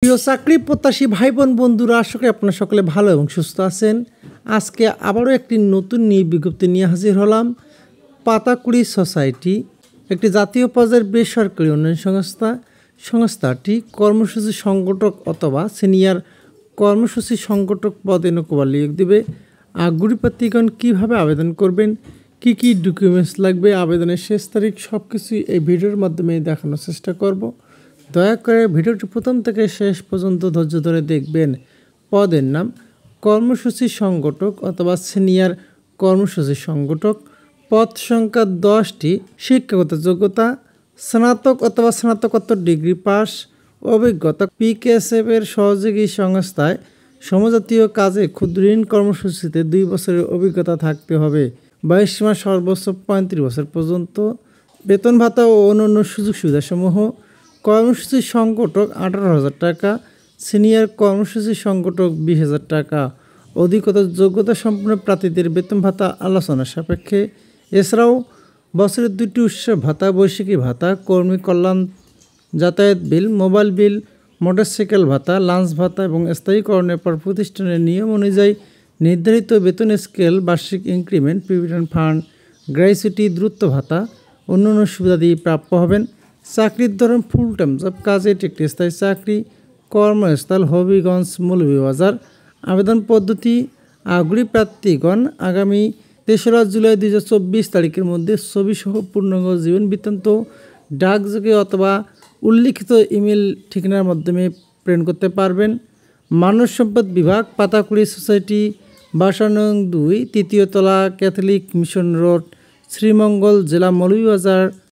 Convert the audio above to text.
প্রিয় চাকরি প্রত্যাশী ভাই বোন বন্ধুরা, আশা করি আপনারা সকলে ভালো এবং সুস্থ আছেন। আজকে আবারও একটি নতুন নিয়োগ বিজ্ঞপ্তি নিয়ে হাজির হলাম। পাতাকুড়ি সোসাইটি একটি জাতীয় পর্যায়ের বেসরকারি উন্নয়ন সংস্থাটি কর্মসূচি সংগঠক অথবা সিনিয়র কর্মসূচি সংগঠক পদে নৌকবার নিয়োগ দেবে। আগ্রহী প্রার্থীগণ কীভাবে আবেদন করবেন, কি কি ডকুমেন্টস লাগবে, আবেদনের শেষ তারিখ, সব কিছুই এই ভিডিওর মাধ্যমে দেখানোর চেষ্টা করব। দয়া করে ভিডিওটি প্রথম থেকে শেষ পর্যন্ত ধৈর্য ধরে দেখবেন। পদের নাম কর্মসূচি সংগঠক অথবা সিনিয়র কর্মসূচি সংগঠক। পদ সংখ্যা 10টি। শিক্ষাগত যোগ্যতা স্নাতক অথবা স্নাতকোত্তর ডিগ্রি পাস। অভিজ্ঞতা পিকেএসএফ এর সহযোগী সংস্থায় সমজাতীয় কাজে ক্ষুদ্র ঋণ কর্মসূচিতে 2 বছরের অভিজ্ঞতা থাকতে হবে। বয়স সীমা সর্বোচ্চ 35 বছর পর্যন্ত। বেতন ভাতা ও অন্যান্য সুযোগ সুবিধাসমূহ: কর্মসূচি সংগঠক 18,000 টাকা, সিনিয়র কর্মসূচি সংগঠক 20,000 টাকা। অধিকতর যোগ্যতা সম্পন্ন প্রার্থীদের বেতন ভাতা আলোচনা সাপেক্ষে। এছাড়াও বছরের 2টি উৎসব ভাতা, বৈশাখী ভাতা, কর্মী কল্যাণ, যাতায়াত বিল, মোবাইল বিল, মোটরসাইকেল ভাতা, লাঞ্চ ভাতা এবং স্থায়ীকরণের পর প্রতিষ্ঠানের নিয়ম অনুযায়ী নির্ধারিত বেতন স্কেল, বার্ষিক ইনক্রিমেন্ট, প্রভিডেন্ট ফান্ড, গ্র্যাচুইটি, দ্রুত ভাতা, অন্যান্য সুবিধা দিয়ে প্রাপ্য হবেন। চাকরির ধরন ফুল টাইম জব, কাজে এটি একটি স্থায়ী চাকরি। কর্মস্থল হবিগঞ্জ মৌলভীবাজার। আবেদন পদ্ধতি: আগ্রহী প্রার্থীগণ আগামী 3রা জুলাই 2024 তারিখের মধ্যে ছবিসহ পূর্ণাঙ্গ জীবন বৃত্তান্ত ডাকযোগে অথবা উল্লিখিত ইমেল ঠিকানার মাধ্যমে প্রেরণ করতে পারবেন। মানব সম্পদ বিভাগ, পাতাকুড়ি সোসাইটি, বাসা নং 2, 3য় তলা, ক্যাথলিক মিশন রোড, শ্রীমঙ্গল, জেলা মৌলভীবাজার,